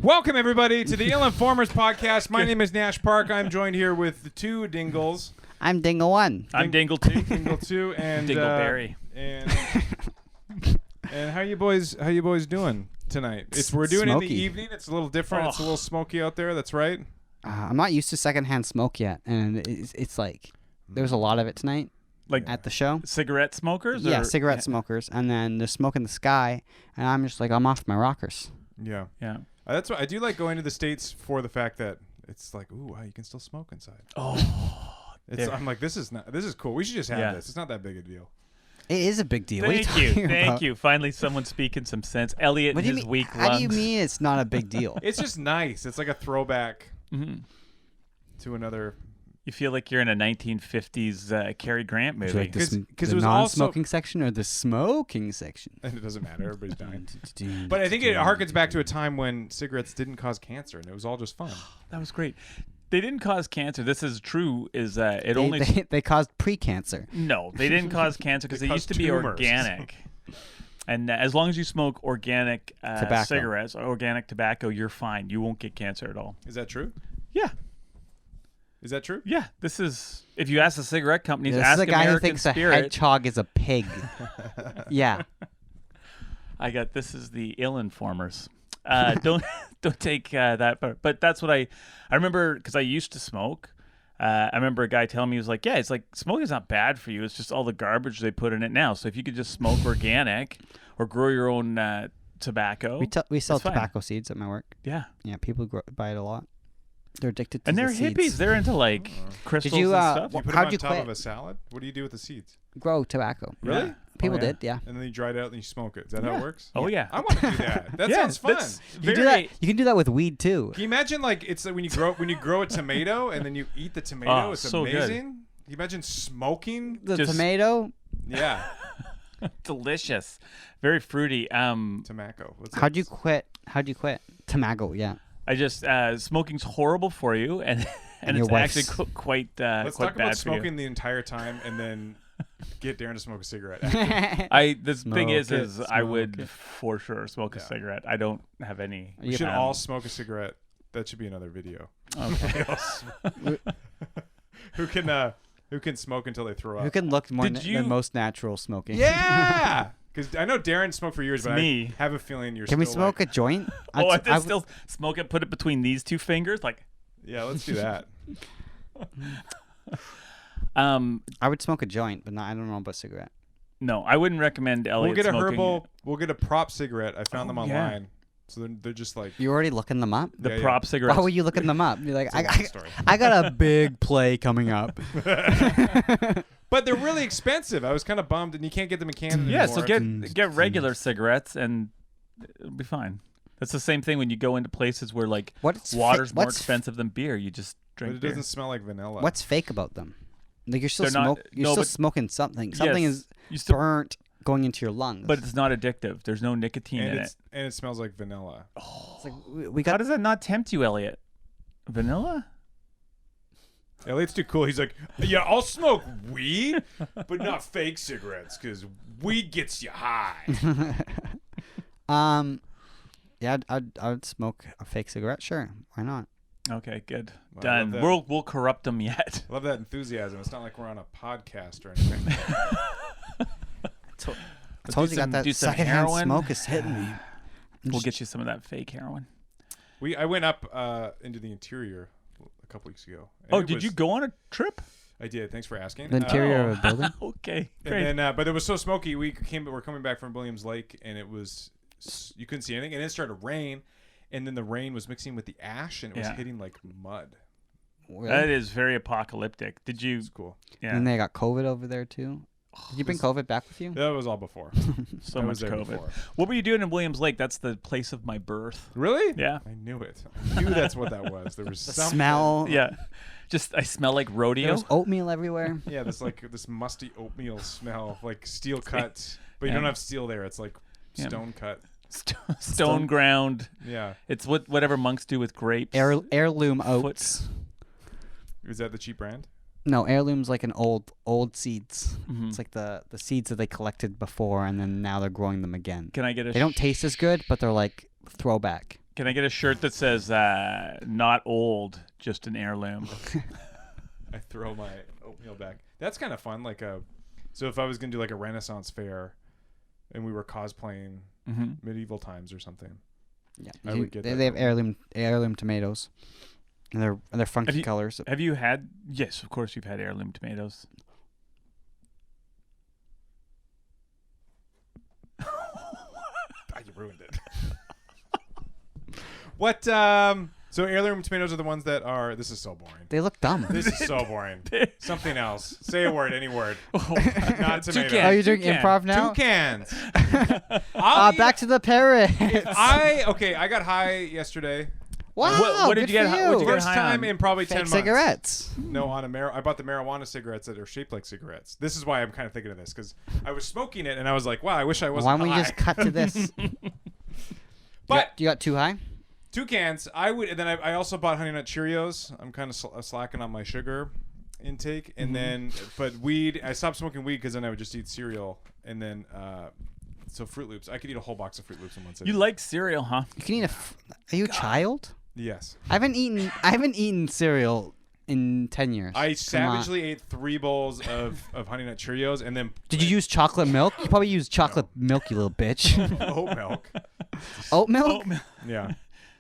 Welcome, everybody, to the Ill Informers podcast. My name is Nash Park. I'm joined here with the two Dingles. I'm Dingle 1. I'm Dingle 2. Dingle 2 and Dingleberry. And how you boys doing tonight? We're doing it in the evening. It's a little different. It's a little smoky out there. That's right. I'm not used to secondhand smoke yet, and it's like there's a lot of it tonight. Like at the show, cigarette smokers? Yeah, or? cigarette smokers, and then there's smoke in the sky, and I'm just like, I'm off my rockers. Yeah. That's what I do like going to the States for the fact that it's like, ooh, wow, you can still smoke inside. I'm like, this is cool. We should just have this. It's not that big a deal. It is a big deal. Thank you. Finally, someone speaking some sense. Elliot and his weak lungs. How do you mean it's not a big deal? It's just nice. It's like a throwback to another. You feel like you're in a 1950s Cary Grant movie. Because it the was non-smoking section or the smoking section? And it doesn't matter. Everybody's dying. But I think it harkens back to a time when cigarettes didn't cause cancer, and it was all just fun. That was great. They didn't cause cancer. This is true. They caused pre-cancer. No, they didn't cause cancer because they used to be organic. And as long as you smoke organic cigarettes or organic tobacco, you're fine. You won't get cancer at all. Is that true? Yeah. Is that true? Yeah. This is, if you ask the cigarette companies, this ask is a guy American who thinks Spirit. a hedgehog is a pig. Yeah. This is the ill informers. Don't take that, but that's what I remember because I used to smoke. I remember a guy telling me, he was like, yeah, it's like smoking's not bad for you. It's just all the garbage they put in it now. So if you could just smoke organic or grow your own tobacco. We sell tobacco seeds at my work. Yeah. Yeah, people buy it a lot. They're addicted to and they're the hippies. seeds. They're into like crystals and stuff. Do you put them on top of a salad? What do you do with the seeds? Grow tobacco. Really? Yeah. People did, yeah. And then you dry it out and you smoke it. Is that how it works? Oh yeah. I want to do that. That sounds fun. You can do that with weed too. Can you imagine it's like when you grow a tomato and then you eat the tomato? It's so amazing. Good. Can you imagine smoking the tomato? Yeah. Delicious. Very fruity. Tobacco. How'd you quit? Tobacco, yeah. I just smoking's horrible for you, and it's actually quite Let's quite talk bad about for you. smoking the entire time, and then get Darren to smoke a cigarette. The thing is I would for sure smoke a cigarette. I don't have any. We should all smoke a cigarette. That should be another video. Okay. Who can smoke until they throw up? Who can look more than most natural smoking? Yeah. Because I know Darren smoked for years, but I have a feeling you're. Can we smoke a joint? I still smoke it. Put it between these two fingers, like. Yeah, let's do that. I would smoke a joint, but I don't know about cigarette. No, I wouldn't recommend Elliot smoking. We'll get a prop cigarette. I found them online. Yeah. So they're just like. You already looking them up? The prop cigarettes. Why were you looking them up? You're like, I got a big play coming up. But they're really expensive. I was kind of bummed, and you can't get them in Canada anymore. Yeah, so get regular cigarettes, and it'll be fine. That's the same thing when you go into places where like water's more expensive than beer. You just drink. But it doesn't smell like vanilla. What's fake about them? Like you're still smoking something. Something is burnt going into your lungs. But it's not addictive. There's no nicotine in it. And it smells like vanilla. Oh. How does that not tempt you, Elliot? Vanilla? Elliot's too cool. He's like, yeah, I'll smoke weed, but not fake cigarettes because weed gets you high. Yeah, I'd smoke a fake cigarette. Sure, why not? Okay, good. Done. We'll corrupt them yet. I love that enthusiasm. It's not like we're on a podcast or anything. I told you got that secondhand smoke is hitting me. We'll get you some of that fake heroin. I went up into the interior a couple weeks ago. Did you go on a trip? I did. Thanks for asking. The interior of a building? Okay, great. And then, but it was so smoky. We're coming back from Williams Lake, and it was you couldn't see anything. And then it started to rain, and then the rain was mixing with the ash, and it was hitting like mud. Really? That is very apocalyptic. Did you? It's cool. Yeah. And they got COVID over there too. Did you bring COVID back with you? That was all before. So much COVID. Before. What were you doing in Williams Lake? That's the place of my birth. Really? Yeah. I knew it. I knew that's what that was. There was something. Smell. Yeah. I smell like rodeo. There's oatmeal everywhere. Yeah, this musty oatmeal smell, like steel cut. But you don't have steel there. It's like stone cut. Stone ground. Yeah. It's whatever monks do with grapes. Heirloom oats. Is that the cheap brand? No, heirloom's like an old seeds. Mm-hmm. It's like the seeds that they collected before, and then now they're growing them again. Can I get They don't taste as good, but they're like throwback. Can I get a shirt that says "Not old, just an heirloom"? I throw my oatmeal back. That's kind of fun. Like so if I was gonna do like a Renaissance fair, and we were cosplaying medieval times or something. Yeah, I would get they have heirloom tomatoes, and they're funky colors. Have you had? Yes, of course you've had heirloom tomatoes. You ruined it. What? So heirloom tomatoes are the ones that are. This is so boring. They look dumb. This is so boring. Something else. Say a word. Any word. Not tomato. Are you doing improv now? Toucans. Back to the parrot. I got high yesterday. Wow. What did you get? What'd you get First high time on? in probably 10 Fake months. cigarettes. No, I bought the marijuana cigarettes that are shaped like cigarettes. This is why I'm kind of thinking of this, because I was smoking it and I was like, wow, I wish I wasn't Why don't high. we just cut to this? But you got too high? 2 cans. I would, and then I also bought Honey Nut Cheerios. I'm kind of slacking on my sugar intake, and then but weed. I stopped smoking weed because then I would just eat cereal, and then so Fruit Loops. I could eat a whole box of Fruit Loops in one sitting. You like cereal, huh? You can eat Are you a child? Yes. I haven't eaten cereal in 10 years. I savagely ate 3 bowls of Honey Nut Cheerios, and then did you use chocolate milk? You probably used chocolate milk, you little bitch. Oat milk. Oat milk? Yeah.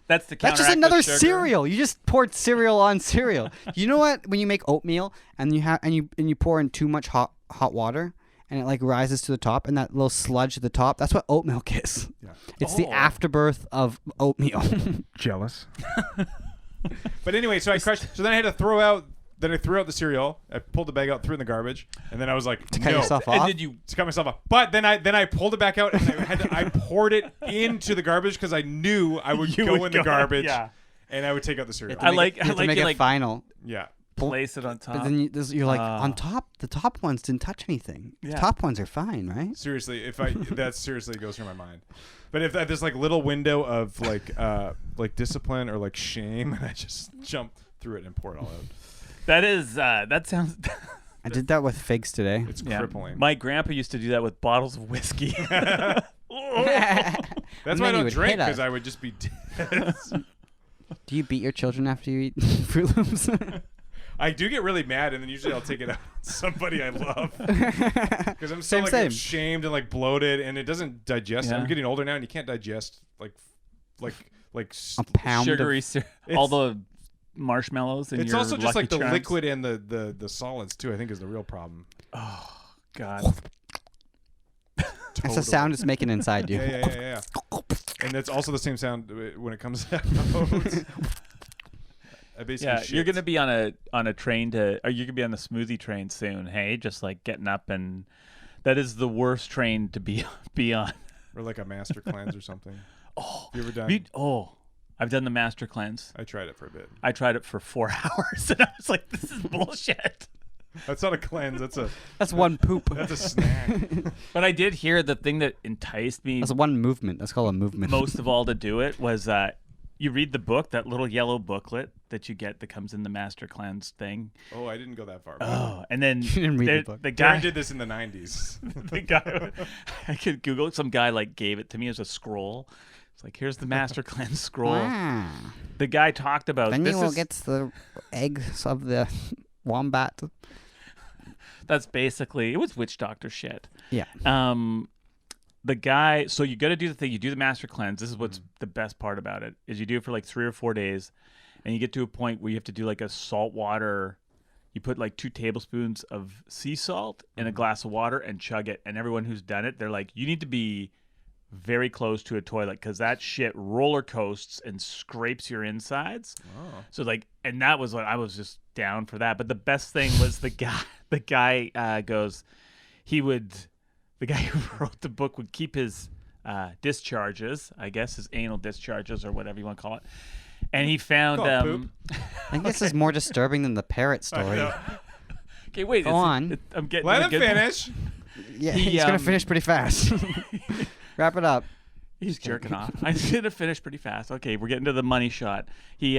That's just another cereal. You just poured cereal on cereal. You know what? When you make oatmeal and you pour in too much hot water and it like rises to the top and that little sludge at the top, that's what oat milk is. Yeah. It's the afterbirth of oatmeal. Jealous. But anyway, so I crushed. So then I had to throw out. Then I threw out the cereal. I pulled the bag out, threw it in the garbage, and then I was like, to cut yourself off. To cut myself off. But then I pulled it back out, and I poured it into the garbage because I knew I would go in the garbage, and I would take out the cereal. I like it final. Yeah. Place it on top. But then you're like on top. The top ones didn't touch anything. Yeah. The top ones are fine, right? Seriously, that seriously goes through my mind. But if there's like little window of like discipline or like shame, and I just jump through it and pour it all out. That sounds. I did that with figs today. It's crippling. My grandpa used to do that with bottles of whiskey. That's why I don't drink, because I would just be dead. Do you beat your children after you eat Fruit Loops? I do get really mad, and then usually I'll take it out on somebody I love, because I'm so ashamed and like bloated, and it doesn't digest. Yeah. I'm getting older now, and you can't digest like a pound sugary all the marshmallows. And it's also just like the liquid and the solids too. I think is the real problem. Oh God. That's the sound it's making inside you. Yeah. And it's also the same sound when it comes out. You're gonna be on a train or you're gonna be on the smoothie train soon. Hey, just like getting up, and that is the worst train to be on. Or like a master cleanse or something. Oh, have you ever done? I've done the master cleanse. I tried it for a bit. I tried it for 4 hours, and I was like, "This is bullshit." That's not a cleanse. That's one poop. That's a snack. But I did hear the thing that enticed me. That's one movement. That's called a movement. Most of all, to do it was you read the book, that little yellow booklet that you get that comes in the master cleanse thing. Oh, I didn't go that far. Oh, and then you didn't read the book. The guy did this in the 90s. The guy, I could Google it. Some guy like gave it to me as a scroll. It's like, here's the master cleanse scroll. Wow. The guy talked about. Then you will get the eggs of the wombat. That's basically, it was witch doctor shit. Yeah. The guy, so you got to do the thing. You do the master cleanse. This is what's the best part about it, is you do it for like 3 or 4 days, and you get to a point where you have to do like a salt water. You put like 2 tablespoons of sea salt in a glass of water and chug it. And everyone who's done it, they're like, you need to be very close to a toilet because that shit roller coasts and scrapes your insides. Oh. So like, and that was what I was just down for that. But the best thing was the guy goes, the guy who wrote the book would keep his discharges, I guess his anal discharges or whatever you want to call it. And he found I think this is more disturbing than the parrot story. Okay, wait. Go on. Let him finish. Yeah, he's going to finish pretty fast. Wrap it up. He's jerking off. I'm going to finish pretty fast. Okay, we're getting to the money shot. He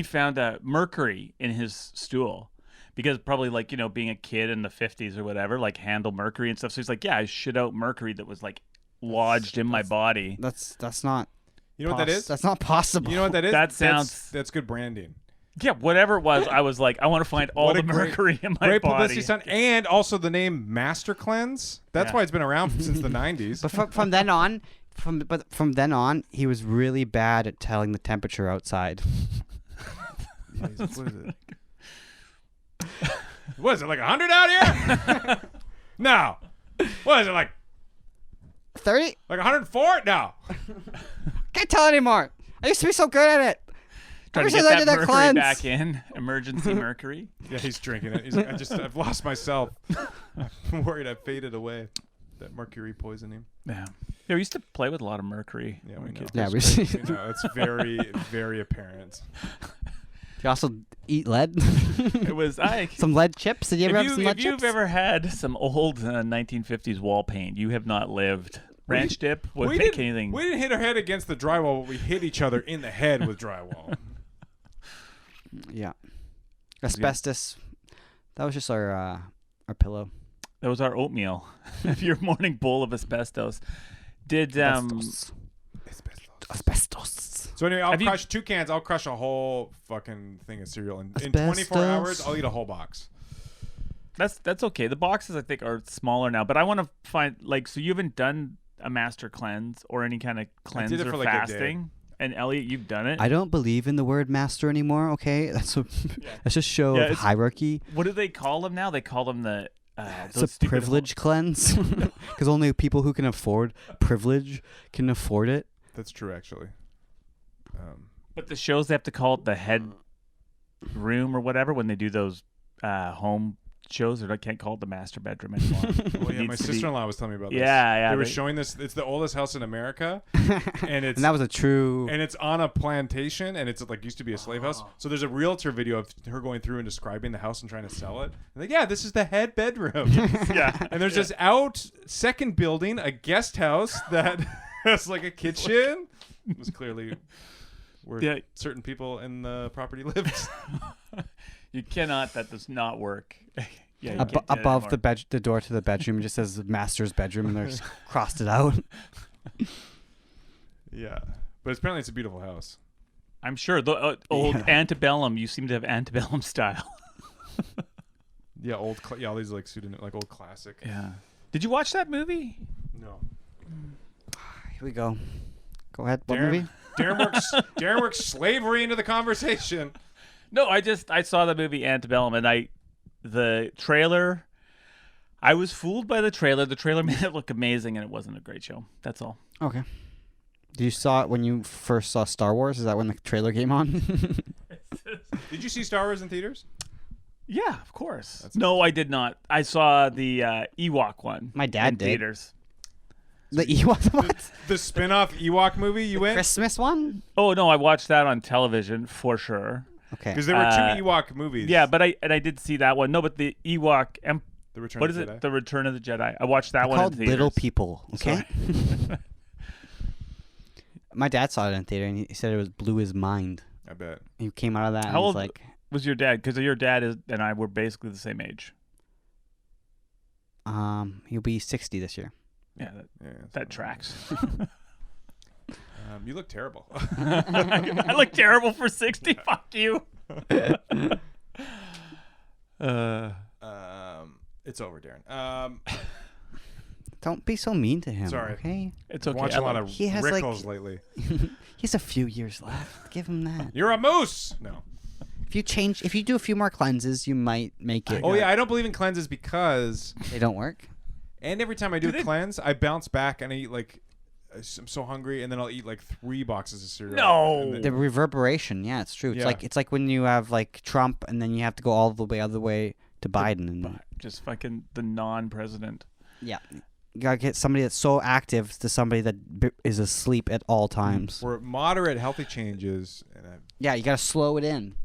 found mercury in his stool. Because probably like, being a kid in the 50s or whatever, like handle mercury and stuff. So he's like, yeah, I shit out mercury that was like lodged in my body. That's not. You know what that is? That's not possible. You know what that is? That sounds- That's good branding. Yeah, whatever it was, I was like, I want to find all What the a great- mercury in my Great body. publicity stunt, and also the name Master Cleanse. That's Yeah. why it's been around since the 90s. But from then on, from then on, he was really bad at telling the temperature outside. Yeah, what is it? What is it, like 100 out here? No. What is it, like 30? 104? No. Can't tell anymore. I used to be so good at it. Trying Ever to get since I that did that mercury cleanse. back in. Emergency mercury. Yeah, he's drinking it. He's like, I've lost myself. I'm worried I faded away. That mercury poisoning. Yeah. Yeah, we used to play with a lot of mercury. Yeah, when we we know. kids. Yeah, we You know, it's very, very apparent. You also eat lead? It was Some lead chips? Did you ever have some lead if you've chips? ever had some old 1950s wall paint, you have not lived. Ranch dip would make anything. We didn't hit our head against the drywall, but we hit each other in the head with drywall. Yeah. Asbestos. That was just our pillow. That was our oatmeal. Your morning bowl of asbestos. Did Asbestos. So anyway, I'll Have you- crush 2 cans. I'll crush a whole fucking thing of cereal. In 24 Asbestos. hours, I'll eat a whole box. that's okay. The boxes I think are smaller now, but I want to find so you haven't done a master cleanse or any kind of cleanse it or for, like, a day. fasting. And Elliot, you've done it. I don't believe in the word master anymore, okay? That's just show Yeah, of it's- hierarchy. What do they call them now? They call them the It's those a stupid privilege cleanse. Because only people who can afford privilege can afford it. That's true, actually. But the shows they have to call it the head room or whatever when they do those home shows, or I can't call it the master bedroom anymore. Well, yeah, It my needs to be- sister-in-law was telling me about this. Yeah. They were showing this. It's the oldest house in America, and it's And that was a true. and it's on a plantation, and it's like used to be a slave house. So there's a realtor video of her going through and describing the house and trying to sell it. And like, yeah, this is the head bedroom. Yeah. And there's this out second building, a guest house that has like a kitchen. It was clearly where certain people in the property lived. You cannot. That does not work. Yeah, you can't do that above anymore. the door to the bedroom, it just says master's bedroom, and there's crossed it out. Yeah, but apparently it's a beautiful house. I'm sure the old antebellum. You seem to have antebellum style. Yeah, all these like like old classic. Yeah. Did you watch that movie? No. Here we go. Go ahead. What Darren, movie? Darren works slavery into the conversation. No, I saw the movie Antebellum, and the trailer. I was fooled by the trailer. The trailer made it look amazing, and it wasn't a great show. That's all. Okay. Did you saw it when you first saw Star Wars? Is that when the trailer came on? Did you see Star Wars in theaters? Yeah, of course. No, I did not. I saw the Ewok one. My dad in did. theaters. The Ewok one? The spin-off Ewok movie you went? Christmas one? Oh no, I watched that on television for sure. Okay. Because there were 2 Ewok movies. Yeah, but I did see that one. No, but the Ewok. The Return What of is the it? Jedi. The Return of the Jedi. I watched that They're one in called theaters. little people, okay? Sorry. My dad saw it in theater, and he said it blew his mind. I bet. He came out of that and How was old like, was your dad? Because your dad and I were basically the same age. he'll be 60 this year. Yeah, that tracks. You look terrible. I look terrible for 60. Fuck you. It's over, Darren. Don't be so mean to him, Sorry. okay? It's okay. Watched a lot of He has, Rickles like- lately. He has a few years left. Give him that. You're a moose. No. If you do a few more cleanses, you might make it. Oh yeah, I don't believe in cleanses because, They don't work? and every time I do Do a they- cleanse, I bounce back and I eat like, I'm so hungry, and then I'll eat like 3 boxes of cereal. No. And then- The reverberation, yeah, it's true. Yeah. It's like when you have like Trump, and then you have to go all the way other way to Biden, and Just fucking the non-president. yeah, you gotta get somebody that's so active to somebody that is asleep at all times. For moderate healthy changes, and Yeah, you gotta slow it in.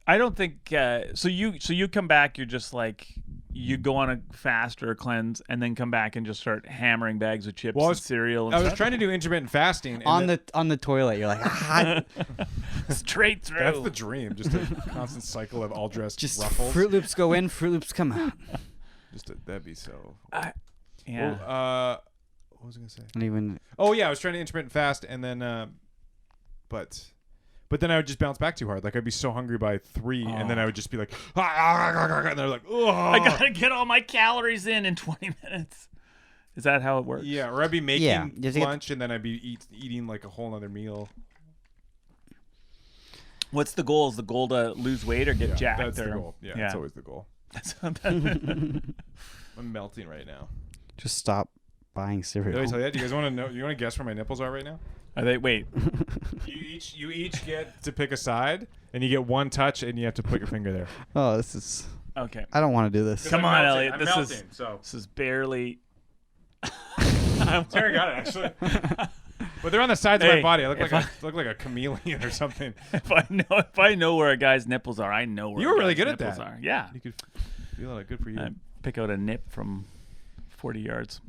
I don't think so. You come back. You're just like you go on a fast or a cleanse, and then come back and just start hammering bags of chips and cereal. And I was stuff. trying to do intermittent fasting. And On the toilet, you're like, straight through. that's the dream. Just a constant cycle of all dressed just ruffles. Fruit Loops go in, Fruit Loops come out. That'd be so. Yeah. Well, what was I gonna say? Not even. Oh yeah, I was trying to intermittent fast, and then But then I would just bounce back too hard. Like I'd be so hungry by 3, and then I would just be like, and they're like, oh, I gotta get all my calories in 20 minutes. Is that how it works? Yeah, or I'd be making Yeah. lunch, and then I'd be eating like a whole other meal. What's the goal? Is the goal to lose weight or get jacked? That's or... the goal. Yeah, that's always the goal. I'm I'm melting right now. Just stop buying cereal. Did I tell you that? Do you guys want to know? You want to guess where my nipples are right now? Are they? Wait. You each get to pick a side, and you get one touch, and you have to put your finger there. Oh, this is. Okay. I don't want to do this. Come on, Elliot. I'm This melting, so is barely. Terry got it actually. But they're on the sides of my Hey, body. I if look like a chameleon or something. If I know where a guy's nipples are, I know where. You were a really guy's good at nipples that. Are. Yeah. You could feel it. Good for you. I pick out a nip from 40 yards.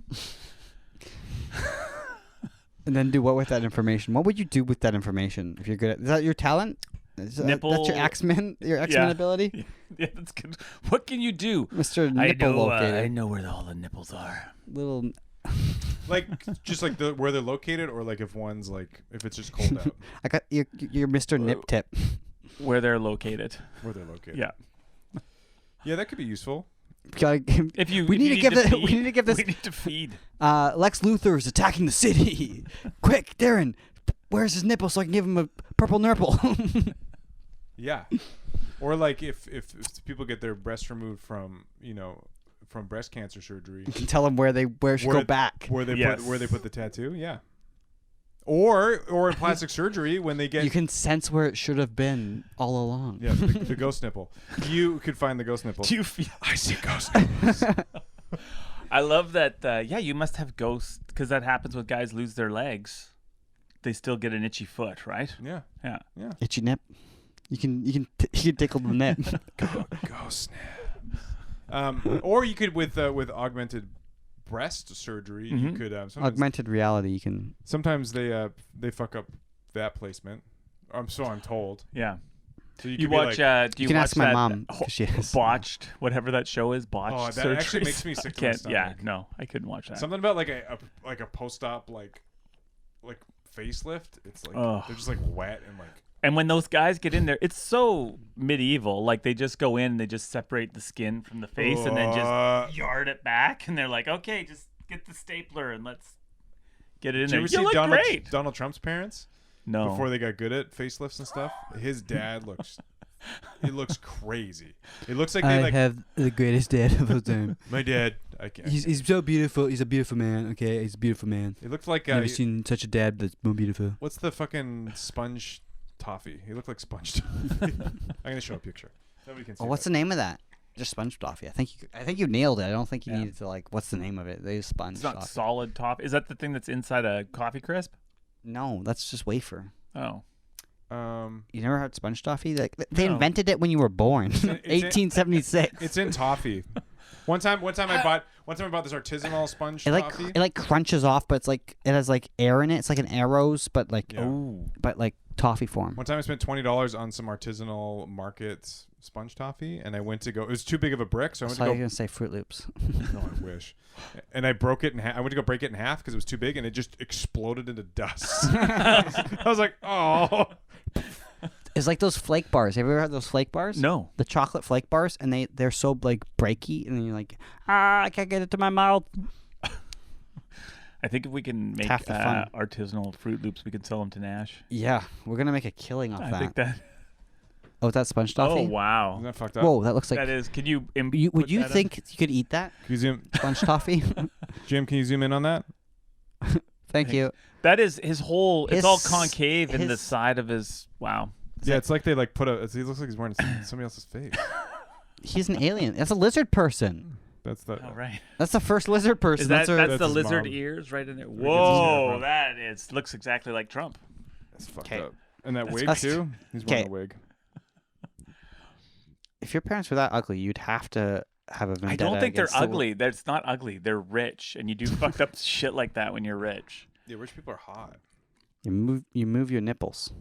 And then do what with that information? What would you do with that information if you're good at? Is that your talent? Nipple. That's your X-Men. Your X-Men ability, Yeah, that's good. What can you do? Mr. Nipple Locator. I know where all the nipples are. Little. Like just like where they're located, or like if one's like if it's just cold out. I got your Mr. Nip Tip. Where they're located. Where they're located. Yeah. Yeah, that could be useful. If you we if need you to give feed, we need to give this. We need to feed. Lex Luthor is attacking the city. Quick, Darren, where's his nipple so I can give him a purple nurple? Yeah. Or like if people get their breasts removed from from breast cancer surgery, You can tell him where should go back. where they Yes. put the tattoo. Yeah. Or in plastic surgery when they get You can sense where it should have been all along. yeah the ghost nipple. You could find the ghost nipple. Do you feel? I see ghost nipples. I love that. Yeah, you must have ghosts because that happens when guys lose their legs. They still get an itchy foot, right? Yeah. Yeah. Itchy nip. You can tickle the nip. Ghost nip. Or you could with augmented breast surgery. You could Augmented reality. You can. sometimes they fuck up that placement. I'm told. Yeah. So you You could be watch? like, Do you You can watch ask my that mom, 'cause she is. Botched, whatever that show is. Botched. Oh, that surgeries? actually makes me sick to my I can't. Yeah, stomach. no, I couldn't watch that. something about like a post-op like facelift. It's like Ugh. they're just like wet and like. And when those guys get in there, it's so medieval. Like they just go in, and they just separate the skin from the face, and then just yard it back. And they're like, "Okay, just get the stapler and let's get it in Did there." you ever You see look great. Donald Trump's parents No. before they got good at facelifts and stuff? His dad looks. He looks crazy. It looks like they like have the greatest dad of all time. my dad. I can't. He's so beautiful. He's a beautiful man. Okay, he's a beautiful man. It looked like seen such a dad that's more beautiful. what's the fucking sponge toffee? He looked like sponge toffee. I'm gonna show a picture. Nobody can see. Oh, what's the name of that? Just sponge toffee. I think you nailed it. I don't think you Yeah. needed to like. What's the name of it? They use sponge It's not toffee. solid top. Is that the thing that's inside a coffee crisp? No, that's just wafer. Oh. You never had sponge toffee? Like they No. invented it when you were born, in- 1876. It's in toffee. One time I bought this artisanal sponge It like toffee. it like crunches off, but it's like it has like air in it. It's like an arrows, but like Yeah. but like toffee form. One time I spent $20 on some artisanal market sponge toffee, and I went to go. It was too big of a brick, so I went So to you're go. gonna say Fruit Loops. No, I wish. And I broke it in half. I went to go break it in half because it was too big, and it just exploded into dust. I was like, oh. It's like those flake bars. Have you ever had those flake bars? No. The chocolate flake bars, and they're so like breaky, and then you're like, I can't get it to my mouth. I think if we can make half the fun. artisanal Fruit Loops, we can sell them to Nash. Yeah, we're gonna make a killing off I that. think that. Oh, that's sponge toffee. Oh wow. Isn't that fucked up? Whoa, that looks like. That is. Could you? Would put you that think you could eat that Can you zoom, sponge toffee? Jim? Can you zoom in on that? Thank you. That is his whole. It's all His- concave in the his- side of his. Wow. Yeah, it's like they like put a. He looks like he's wearing somebody else's face. He's an alien. That's a lizard person. That's the. All right. That's the first lizard person. Is that our- that's that's the his lizard mom. ears right in there? gets his hair Whoa, from. that is looks exactly like Trump. That's fucked 'Kay. up. And that wig That's- too. He's wearing a 'Kay. wig. If your parents were that ugly, you'd have to have a vendetta. I don't think they're against the wo- ugly. That's not ugly. They're rich, and you do fucked up shit like that when you're rich. Yeah, rich people are hot. You move your nipples.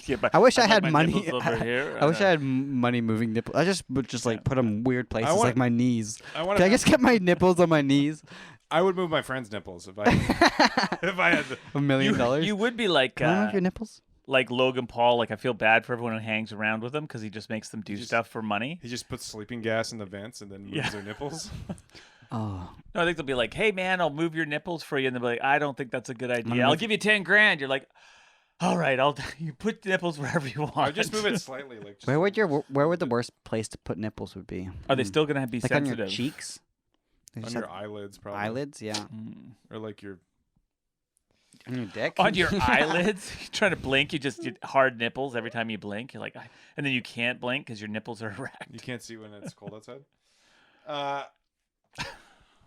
Yeah, but I wish I like had my money. nipples over here, I wish I had money moving nipples. I just would just like put them weird places, want- like my knees. I want Can I to. just get my nipples on my knees? I would move my friend's nipples if I if I had. $1 million. You would be like. Can I move your nipples? like Logan Paul. Like I feel bad for everyone who hangs around with him because he just makes them do stuff for money. He just puts sleeping gas in the vents and then moves their nipples. Oh. No, I think they'll be like, "Hey, man, I'll move your nipples for you," and they'll be like, "I don't think that's a good idea. gonna I'll move- give you 10 grand." You're like, "All right, you put the nipples wherever you want." I just move it slightly, like. Just Where would the worst place to put nipples would be? Are they still gonna be like sensitive? on your cheeks? They on just your have eyelids, probably. eyelids, yeah. Or like your. On your dick. On your eyelids, you're trying to blink. You just get hard nipples every time you blink. You're like, and then you can't blink because your nipples are erect. You can't see when it's cold outside.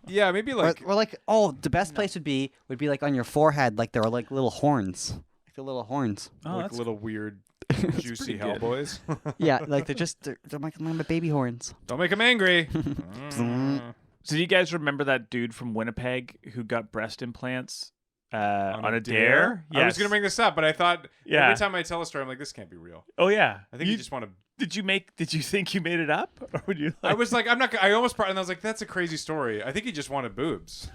Yeah, maybe like. Or like, oh, the best place would be like on your forehead, like there are like little horns, like the little horns. Oh, like that's little weird, juicy pretty good. hellboys. Yeah, like they're my baby horns. Don't make them angry. So do you guys remember that dude from Winnipeg who got breast implants on a dare? I was gonna bring this up, but I thought Yeah. every time I tell a story, I'm like, this can't be real. Oh yeah. I think you just want to. Did you think you made it up, or would you? I was like, I'm not. I almost. And I was like, that's a crazy story. I think he just wanted boobs.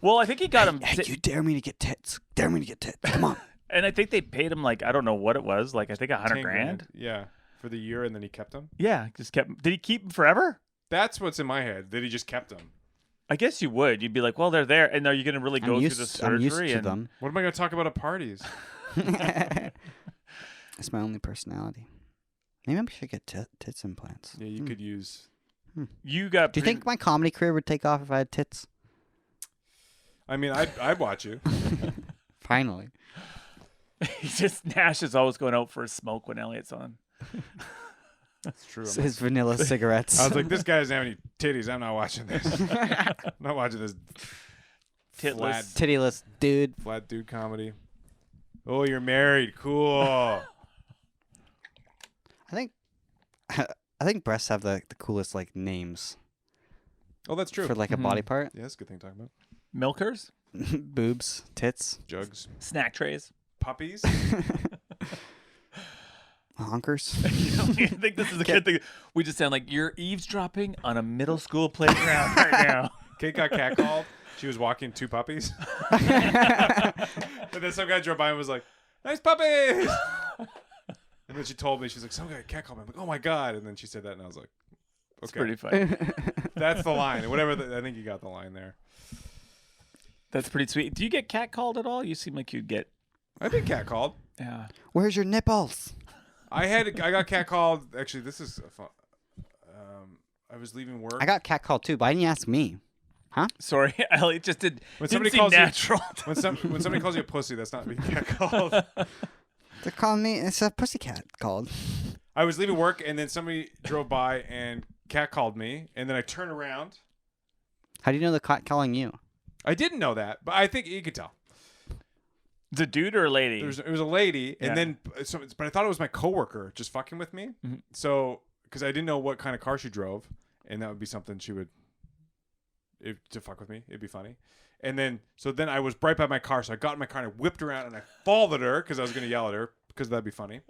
Well, I think he got him. Hey, you dare me to get tits? Dare me to get tits? Come on. And I think they paid him like I don't know what it was, like I think 100 10 grand. Yeah, for the year, and then he kept them. Yeah, just kept. Did he keep them forever? That's what's in my head. That he just kept them. I guess you would. You'd be like, well, they're there, and are you going to really go through the surgery? I'm used to and them. What am I going to talk about at parties? It's my only personality. Maybe I should get tits implants. Yeah, you could use. You got. Do you think my comedy career would take off if I had tits? I mean, I'd watch you. Finally. He's just Nash is always going out for a smoke when Elliot's on. That's true. His vanilla cigarettes. I was like, this guy doesn't have any titties. I'm not watching this. I'm not watching this Titless. Tittyless dude. flat dude comedy. Oh, you're married. Cool. I think breasts have the coolest like names Oh, that's true. for like a body part. Yeah, that's a good thing to talk about. Milkers, Boobs, tits, Jugs. snack trays. Puppies. honkers. I think this is a good thing. We just sound like you're eavesdropping on a middle school playground right now. Kate got catcalled. She was walking two puppies. And then some guy drove by and was like, nice puppies. And then she told me, she's like, some guy catcalled me. I'm like, oh my God. And then she said that, and I was like, It's okay. pretty funny. That's the line. Whatever. I think you got the line there. That's pretty sweet. Do you get catcalled at all? You seem like you'd get. I've been catcalled. Yeah. Where's your nipples? I got catcalled. Actually, this is fun. I was leaving work. I got catcalled too, but I didn't ask me. Sorry, Elliot just did. When Didn't somebody seem calls you- natural. when somebody calls you a pussy, that's not being catcalled. They're calling me. It's a pussycat called. I was leaving work, and then somebody drove by and catcalled me, and then I turned around. How do you know they're calling you? I didn't know that, but I think you could tell. It's a dude or a lady? It was a lady, Yeah. and then but I thought it was my coworker just fucking with me. Mhm. So because I didn't know what kind of car she drove, and that would be something she would to fuck with me. It'd be funny. And then then I was right by my car, so I got in my car and I whipped around and I followed her because I was gonna yell at her because that'd be funny.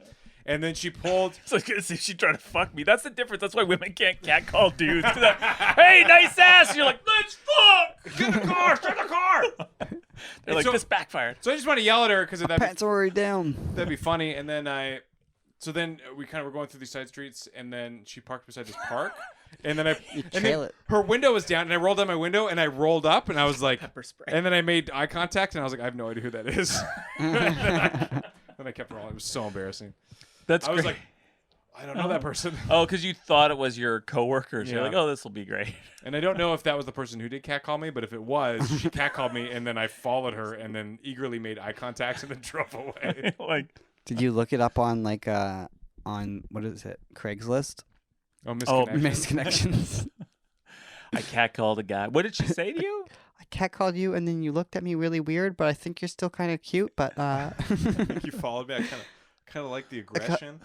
And then she pulled. It's like as if she tried to fuck me. That's the difference. That's why women can't catcall dudes. They're like, hey, nice ass. And you're like, let's fuck. Get in the car. Start the car. They're like, so- this backfired. So I just want to yell at her because Pants are already down. that'd be funny. And then then we kind of were going through these side streets, and then she parked beside this park. And then trail it. her window was down, and I rolled down my window, and I rolled up, and I was like, Pepper spray. and then I made eye contact, and I was like, I have no idea who that is. And I kept rolling. It was so embarrassing. That's I was great. like, I don't know that person. Oh, because you thought it was your coworker. So you're Yeah. like, oh, this will be great. And I don't know if that was the person who did catcall me, but if it was, she catcalled me, and then I followed her, and then eagerly made eye contact, and then drove away. Like, Did you look it up on like on what is it? Craigslist? Oh, Oh, misconnection. Misconnections. I catcalled a guy. What did she say to you? I catcalled you, and then you looked at me really weird, but I think you're still kind of cute. But You followed me. I kind of like the aggression.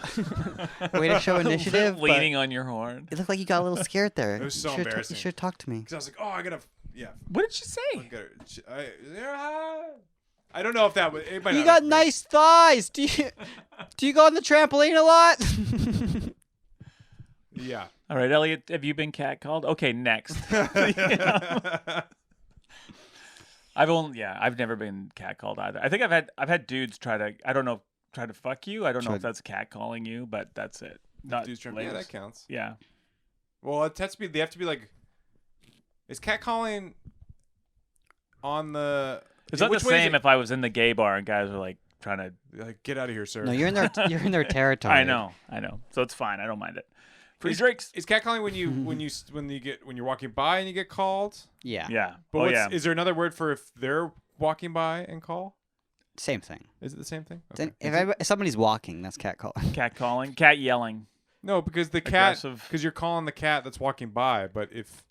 way to show initiative. but Leaning on your horn. it looked like you got a little scared there. It was so You should've embarrassing. You should talk to me. Because I was like, oh, I gotta, yeah. What did she say? I don't know if that was. It might You not got have been. nice thighs. Do you go on the trampoline a lot? Yeah. All right, Elliot, have you been catcalled? Okay, next. I've never been catcalled either. I think I've had dudes try to. I don't know. try to fuck you. I don't know Tried- if that's catcalling you, but that's it. Not Dude's trying, ladies. yeah, that counts. Yeah. Well, it has to be. They have to be like. Is catcalling on the? It's not the which way is same it? if I was in the gay bar and guys were like trying to. Like, get out of here, sir. No, you're in their territory. I know. So it's fine. I don't mind it. Free drinks. Is catcalling when you're walking by and you get called? Yeah. Yeah. But yeah. is there another word for if they're walking by and call? Same thing. Is it the same thing? Then Okay. if somebody's walking, that's catcalling. Catcalling. Cat yelling. No, because the cat, Aggressive. because you're calling the cat that's walking by. But if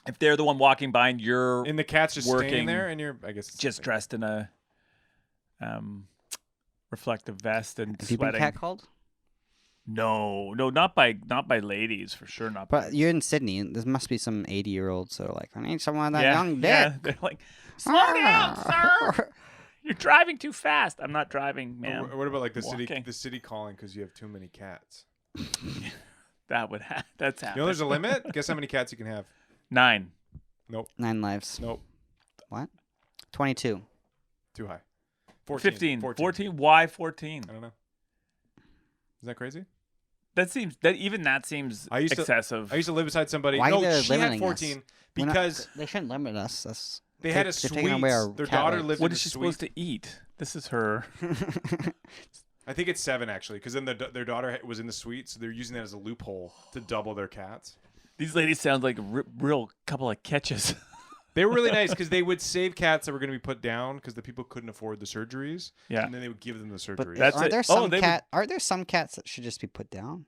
If they're the one walking by and you're the cat's just working, standing there and you're, I guess, it's just the same. dressed in a reflective vest and Have you been sweating. catcalled? No, not by ladies for sure. Not. But you're in Sydney. And there must be some 80-year-olds that are like, I need someone with that yeah, young dick. yeah. They're like, slow down, sir. You're driving too fast. I'm not driving, man. What about like the Walking. city calling because you have too many cats? That's happening. You know, there's a limit. Guess how many cats you can have? 9. Nope. 9 lives. Nope. What? 22. Too high. 14. 15. 14. Why 14? I don't know. Isn't that crazy? That seems excessive. I used to live beside somebody. Why no, they're she had limiting 14 us? because They shouldn't limit us. That's they had a they're suite. taking away our Their cat daughter rights. lived What in is a she suite. supposed to eat? This is her. I think it's 7 actually, because then their daughter was in the suite, so they're using that as a loophole to double their cats. These ladies sound like a real couple of catches. They were really nice because they would save cats that were going to be put down because the people couldn't afford the surgeries. Yeah. And then they would give them the But surgeries. That's aren't it. there Oh, some they aren't there some cats that should just be put down?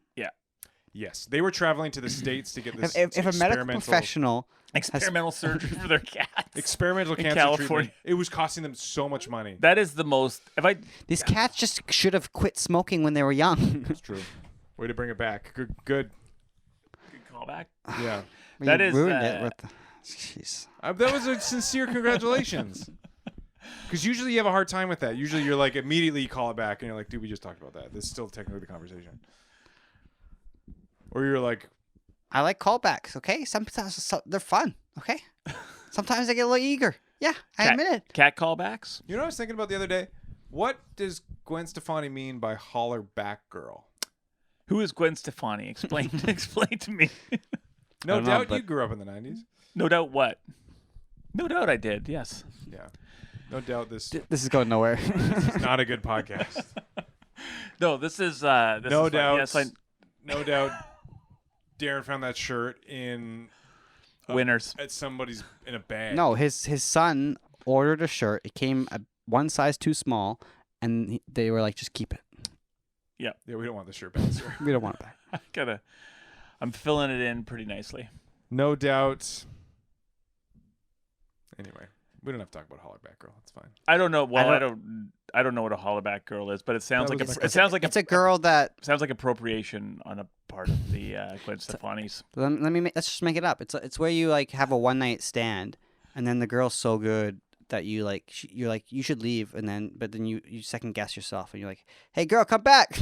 Yes, they were traveling to the States to get this. If a medical experimental- professional Experimental surgery for their cats. experimental in cancer California. treatment, it was costing them so much money. That is the most. these cats just should have quit smoking when they were young. That's true. Way to bring it back. Good. Good callback. Yeah. That You is, ruined it with the, jeez. That was a sincere congratulations. Because usually you have a hard time with that. Usually you're like immediately you call it back and you're like, dude, we just talked about that. This is still technically the conversation. Or you're like, I like callbacks. Okay, sometimes they're fun. Okay, sometimes I get a little eager. Yeah, I admit it. Cat callbacks. you know what I was thinking about the other day? What does Gwen Stefani mean by holler back girl? Who is Gwen Stefani? Explain to me. No don't know, doubt but- you grew up in the 90s. No doubt what? No doubt I did. Yes. Yeah. No doubt this This is going nowhere. is not a good podcast. No, this is. No is fun. doubt. Yes, No doubt Darren found that shirt in winners. at somebody's in a bag. No, his son ordered a shirt. It came one size too small, and they were like, "Just keep it. Yeah, we don't want the shirt back, sir. We don't want it back." I'm filling it in pretty nicely. No doubt. Anyway, we don't have to talk about Hollaback Girl. It's fine. I don't know. Well, I I don't know what a hollaback girl is, but it sounds That like was it sounds like It's a girl that. sounds like appropriation on a part of the Gwen Stefani's. Let's just make it up. It's where you like have a one night stand, and then the girl's so good that you like you're like you should leave, and then you second guess yourself, and you're like, "Hey, girl, come back."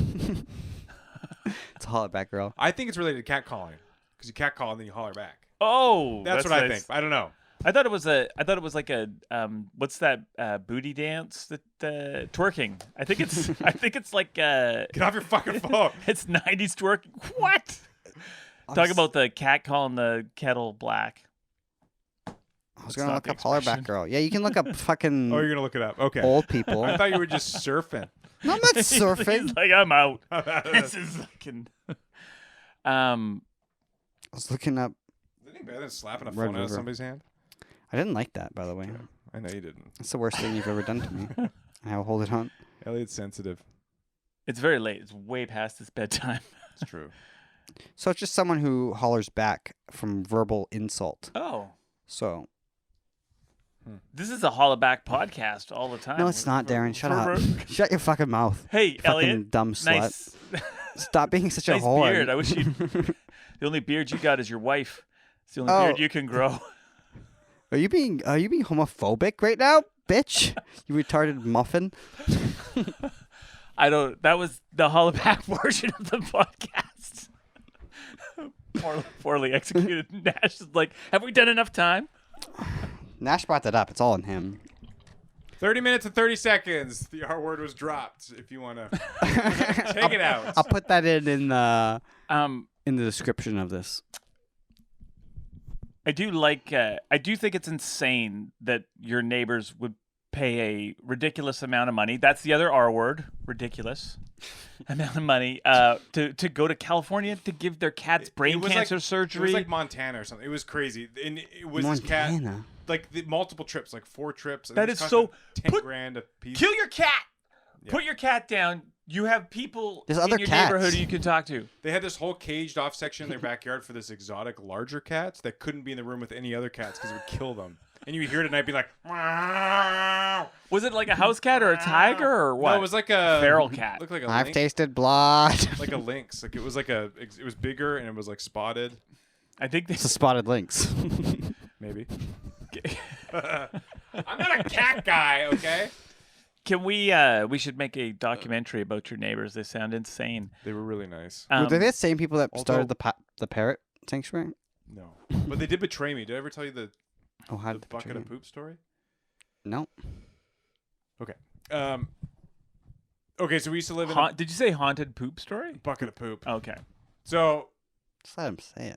It's a hollaback girl. I think it's related to catcalling because you catcall and then you holler back. Oh, That's what I nice. think. I don't know. I thought it was like a what's that booty dance that twerking? I think it's like Get off your fucking phone. it's 90s twerking. What? Talk about the cat calling the kettle black. I was That's gonna not look the up hollaback expression. girl. Yeah, you can look up fucking Oh, you're gonna look it up. Okay. old people. I thought you were just surfing. No, I'm not surfing. He's like, I'm out. This is fucking. I was looking up. Anything better than slapping a Red phone out of River. somebody's hand? I didn't like that, by the way. I know you didn't. That's the worst thing you've ever done to me. I will hold it on. Elliot's sensitive. It's very late. It's way past his bedtime. It's true. So it's just someone who hollers back from verbal insult. Oh, So this is a hollaback podcast all the time. no, it's not, Darren. Shut up. Shut your fucking mouth. Hey, Fucking Elliot. dumb slut. Nice, Stop being such a nice whore. beard. I wish you. The only beard you got is your wife. It's the only Oh. beard you can grow. Are you being homophobic right now, bitch? You retarded muffin. I don't. That was the hollaback version of the podcast. Poorly executed. Nash is like, have we done enough time? Nash brought that up. It's all on him. 30 minutes and 30 seconds. The R word was dropped. If you want to take it out. I'll put that in the Um, description of this. I do like. I do think it's insane that your neighbors would pay a ridiculous amount of money. That's the other R word, ridiculous amount of money. To go to California to give their cats brain cancer surgery. It was like Montana or something. It was crazy. And it was this cat. Like the multiple trips, like 4 trips. That is so. 10 grand a piece. Kill your cat. Yeah. Put your cat down. You have people There's in other your cats. neighborhood you can talk to. They had this whole caged off section in their backyard for this exotic larger cats that couldn't be in the room with any other cats because it would kill them. And you would hear it at night be like, "Meow." Was it like a house cat or a tiger or what? No, it was like a feral cat. Looked like a I've lynx. tasted blood. Like a lynx. Like it was bigger and it was like spotted. I think It's a spotted lynx. Maybe. I'm not a cat guy, okay? Can we should make a documentary about your neighbors. They sound insane. They were really nice. Were they the same people that although- started the parrot sanctuary? No. But they did betray me. Did I ever tell you the Oh, how did they bucket betray of you? poop story? No. Okay. Okay, so we used to live in a Did you say haunted poop story? bucket of poop. Okay. So Just let him say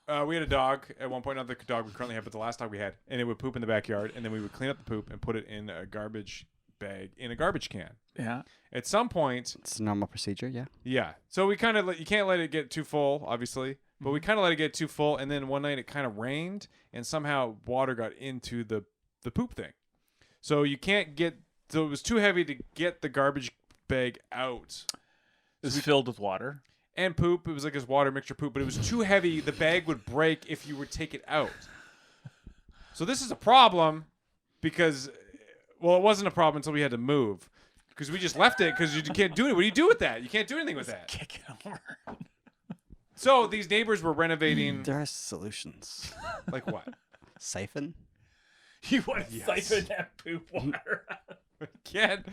it. we had a dog at one point, not the dog we currently have, but the last dog we had, and it would poop in the backyard, and then we would clean up the poop and put it in a garbage bag in a garbage can. Yeah. At some point, It's a normal procedure, yeah. yeah. So we kind of you can't let it get too full, obviously, but we kind of let it get too full, and then one night it kind of rained, and somehow water got into the poop thing. So you can't get. So it was too heavy to get the garbage bag out. It was filled with water. And poop. It was like this water mixture poop, but it was too heavy. The bag would break if you would take it out. So this is a problem because, well, it wasn't a problem until we had to move because we just left it because you can't do it. What do you do with that? You can't do anything with that. Kick it over. So these neighbors were renovating. There are solutions. Like what? Siphon? You want to Yes. siphon that poop water? Can't.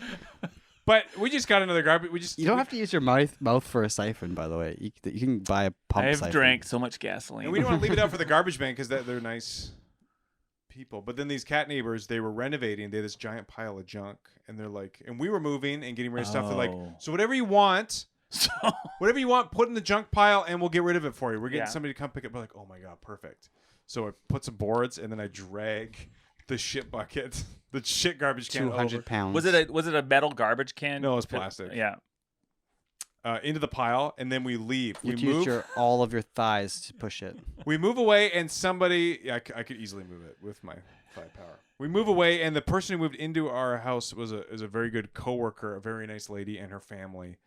But we just got another garbage. You don't have to use your mouth for a siphon, by the way. You can buy a pump I have siphon. drank so much gasoline. And we don't want to leave it out for the garbage man because they're nice people. But then these cat neighbors, they were renovating. They had this giant pile of junk, and they're like, and we were moving and getting rid of stuff. They're like, Oh. so whatever you want, So, whatever you want, put in the junk pile, and we'll get rid of it for you. We're getting Yeah. somebody to come pick it. We're like, oh my god, perfect. So I put some boards, and then I drag the shit bucket, the shit garbage can 200 over, pounds. was it a metal garbage can? No, it was plastic. Yeah. Into the pile, and then we leave. We You used move. all of your thighs to push it. We move away, and somebody, I could easily move it with my thigh power. We move away, and the person who moved into our house was a very good coworker, a very nice lady, and her family.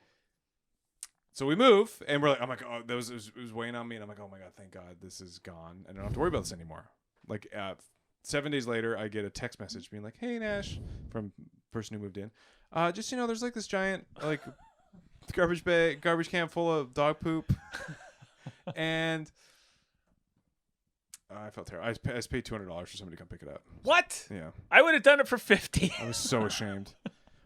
So we move, and we're like, I'm like, oh, it was weighing on me, and I'm like, oh my god, thank God, this is gone. I don't have to worry about this anymore. Like 7 days later, I get a text message being like, hey Nash, from person who moved in. Just so you know, there's like this giant like garbage can full of dog poop, and I felt terrible. I paid $200 for somebody to come pick it up. What? Yeah, I would have done it for 50. I was so ashamed.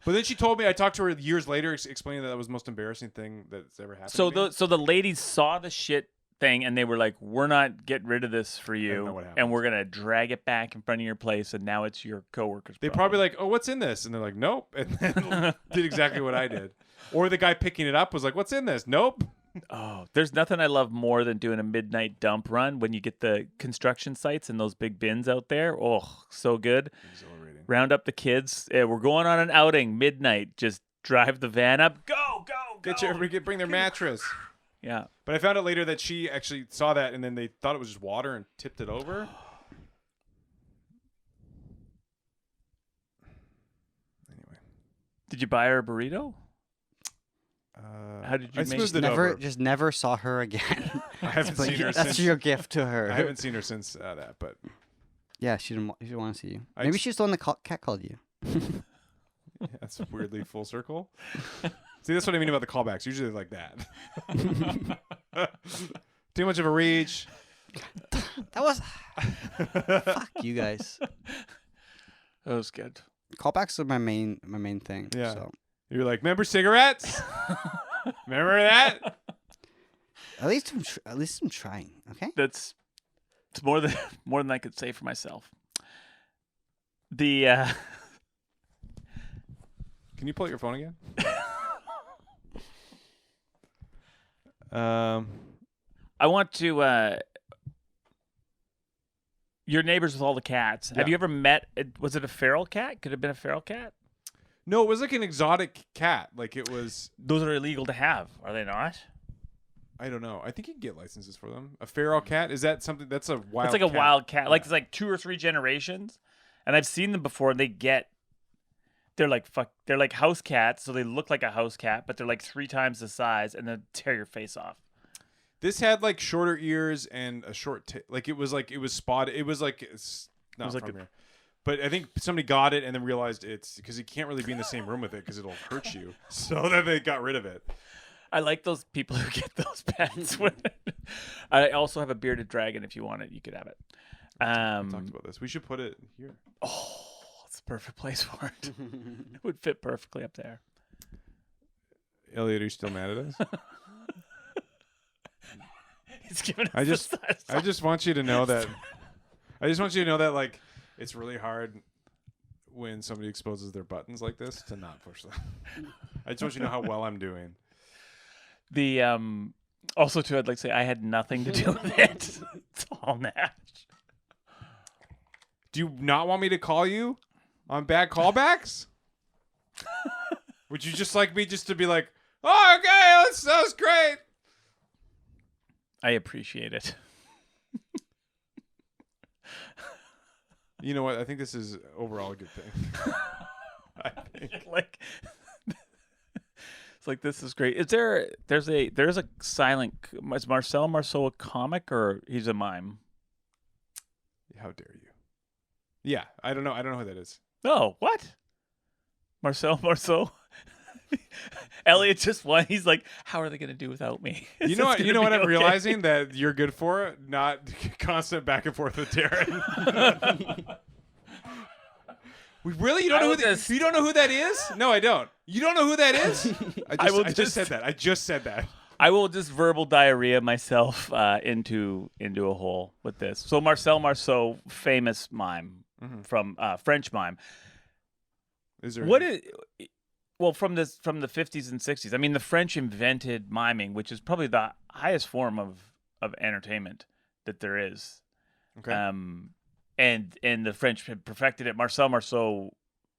But then she told me, I talked to her years later, explaining that was the most embarrassing thing that's ever happened. So to me. the ladies saw the shit thing and they were like, "We're not getting rid of this for don't you, know what happened. and we're gonna drag it back in front of your place, and now it's your coworkers." They probably like, oh, what's in this? And they're like, nope. And then did exactly what I did. Or the guy picking it up was like, what's in this? Nope. Oh, there's nothing I love more than doing a midnight dump run when you get the construction sites and those big bins out there. Oh, so good. Exhilarating. Round up the kids. We're going on an outing midnight. Just drive the van up. Go, go, go. Get everybody bring their mattress. Yeah. But I found out later that she actually saw that and then they thought it was just water and tipped it over. Anyway. Did you buy her a burrito? How did you I make smoothed it Never, over. just never saw her again. I haven't But seen her that's since. your gift to her. I haven't seen her since that, but Yeah, she didn't want to see you. I Maybe just- she's the one that cat called you. that's weirdly full circle. See, that's what I mean about the callbacks. Usually they're like that. Too much of a reach. That was. Fuck you guys. That was good. Callbacks are my main thing. Yeah. So You're like, remember cigarettes? Remember that? at least I'm trying. Okay. It's more than I could say for myself. The Can you pull out your phone again? I want to. Your neighbors with all the cats. Yeah. Have you ever met? Was it a feral cat? Could it have been a feral cat? No, it was like an exotic cat. Like it was. Those are illegal to have, are they not? I don't know. I think you can get licenses for them. A feral cat, is that something? That's a wild. It's like a cat. wild cat. Yeah. Like it's like 2 or 3 generations, and I've seen them before. And they're like they're like house cats, so they look like a house cat, but they're like 3 times the size, and they tear your face off. This had like shorter ears and a short tail. Like it was spotted. It was like it's not was like from here. But I think somebody got it and then realized it's because you can't really be in the same room with it because it'll hurt you. So then they got rid of it. I like those people who get those pets. I also have a bearded dragon. If you want it, you could have it. We talked about this. We should put it here. Oh, it's a perfect place for it. It would fit perfectly up there. Elliot, are you still mad at us? He's giving us I just want you to know that. Like it's really hard when somebody exposes their buttons like this to not push them. I just want you to know how well I'm doing. The also too, I'd like to say I had nothing to do with it. It's all Nash. Do you not want me to call you on bad callbacks? Would you just like me just to be like, oh, okay, that was great? I appreciate it. You know what? I think this is overall a good thing. I think. Like it's like this is great. There's a silent, is Marcel Marceau a comic or he's a mime? How dare you? Yeah, I don't know who that is. Oh, what? Marcel Marceau? Elliot just won. He's like, how are they going to do without me? You know what? You know what I'm realizing that you're good for? Not constant back and forth with Darren. We really? You don't know you don't know who that is? No, I don't. You don't know who that is? I just said that. I just said that. I will just verbal diarrhea myself into a hole with this. So Marcel Marceau, famous mime from French mime. Is there from the 50s and 60s. I mean, the French invented miming, which is probably the highest form of entertainment that there is. Okay. And the French had perfected it. Marcel Marceau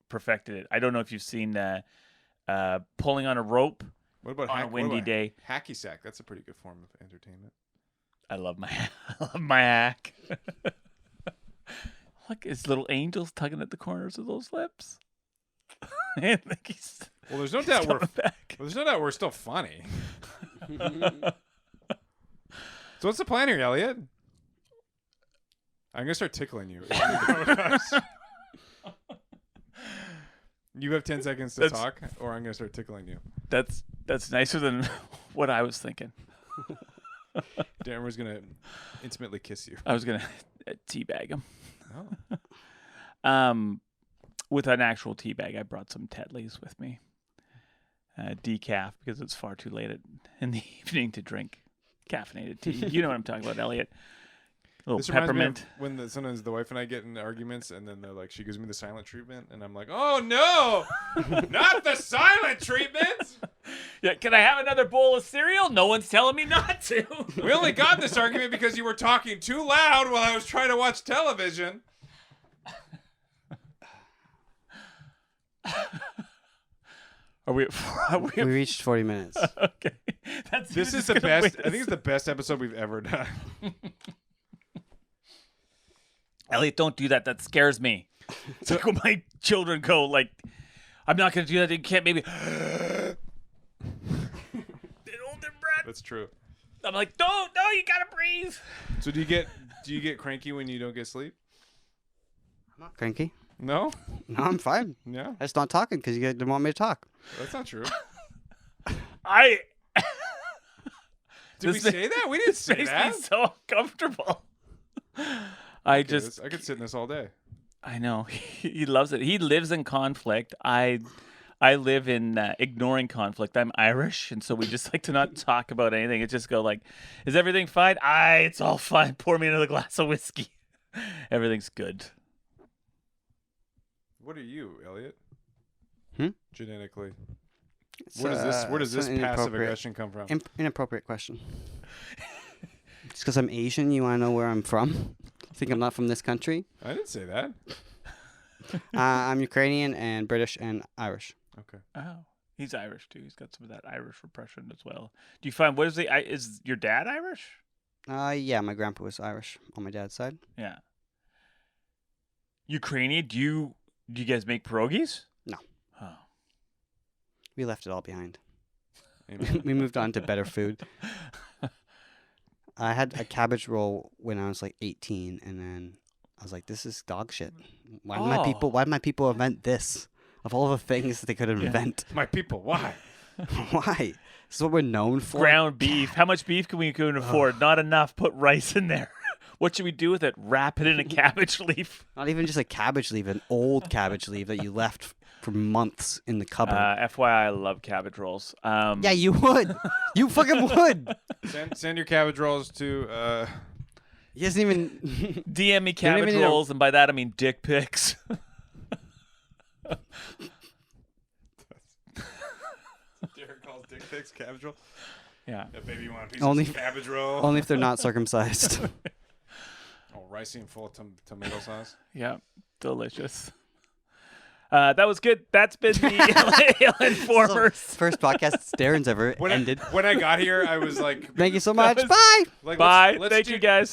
perfected it. I don't know if you've seen pulling on a rope. What about on a windy day? Hacky sack. That's a pretty good form of entertainment. I love my hack. Look, his little angels tugging at the corners of those lips. Well, there's no doubt we're still funny. So what's the plan here, Elliot? I'm gonna start tickling you. You have 10 seconds to talk, or I'm gonna start tickling you. That's nicer than what I was thinking. Darren was gonna intimately kiss you. I was gonna teabag him. Oh. With an actual tea bag, I brought some Tetleys with me. Decaf, because it's far too late in the evening to drink caffeinated tea. You know what I'm talking about, Elliot. A little This reminds me peppermint. of when sometimes the wife and I get in arguments, and then they're like, she gives me the silent treatment, and I'm like, oh no, not the silent treatment. Yeah, can I have another bowl of cereal? No one's telling me not to. We only got this argument because you were talking too loud while I was trying to watch television. We reached 40 minutes. Okay. This is the best. I think it's the best episode we've ever done. Elliot, don't do that. That scares me. It's like when my children go, like, I'm not going to do that. You can't maybe. They hold their breath. That's true. I'm like, no, you got to breathe. So do you get cranky when you don't get sleep? I'm not cranky. No? No, I'm fine. Yeah. I just not talking because you guys didn't want me to talk. That's not true. Did we say that? We didn't say makes that. me so uncomfortable. I could sit in this all day. I know. He loves it. He lives in conflict. I live in ignoring conflict. I'm Irish, and so we just like to not talk about anything. It just go like, is everything fine? It's all fine. Pour me another glass of whiskey. Everything's good. What are you, Elliot? Genetically. It's, Where does this an passive inappropriate- aggression come from? Inappropriate question. It's because I'm Asian. You want to know where I'm from? You think I'm not from this country? I didn't say that. I'm Ukrainian and British and Irish. Okay. Oh, he's Irish too. He's got some of that Irish repression as well. Do you find is your dad Irish? Yeah, my grandpa was Irish on my dad's side. Yeah. Ukrainian? Do you guys make pierogies? No. Oh. We left it all behind. Amen. We moved on to better food. I had a cabbage roll when I was like 18, and then I was like, "This is dog shit. Why did my people invent this? Of all the things that they could invent, My people, why? why? This is what we're known for." Ground beef. How much beef can we afford? Not enough. Put rice in there. What should we do with it? Wrap it in a cabbage leaf. Not even just a cabbage leaf, an old cabbage leaf that you left for months in the cupboard. FYI, I love cabbage rolls. Yeah, you would. You fucking would. Send your cabbage rolls to. He doesn't even. DM me don't cabbage even need a- rolls, and by that I mean dick pics. Darren calls dick pics cabbage roll. Yeah. Yeah, baby, you want a piece Only- of cabbage roll? Only if they're not circumcised. Oh, ricey and full of tomato sauce. Yeah. Delicious. That was good. That's been the Ill Informers. First podcast Darren's ever ended. When I got here, I was like, Thank you so much. was- Bye. like Bye. let's Thank do- you, guys.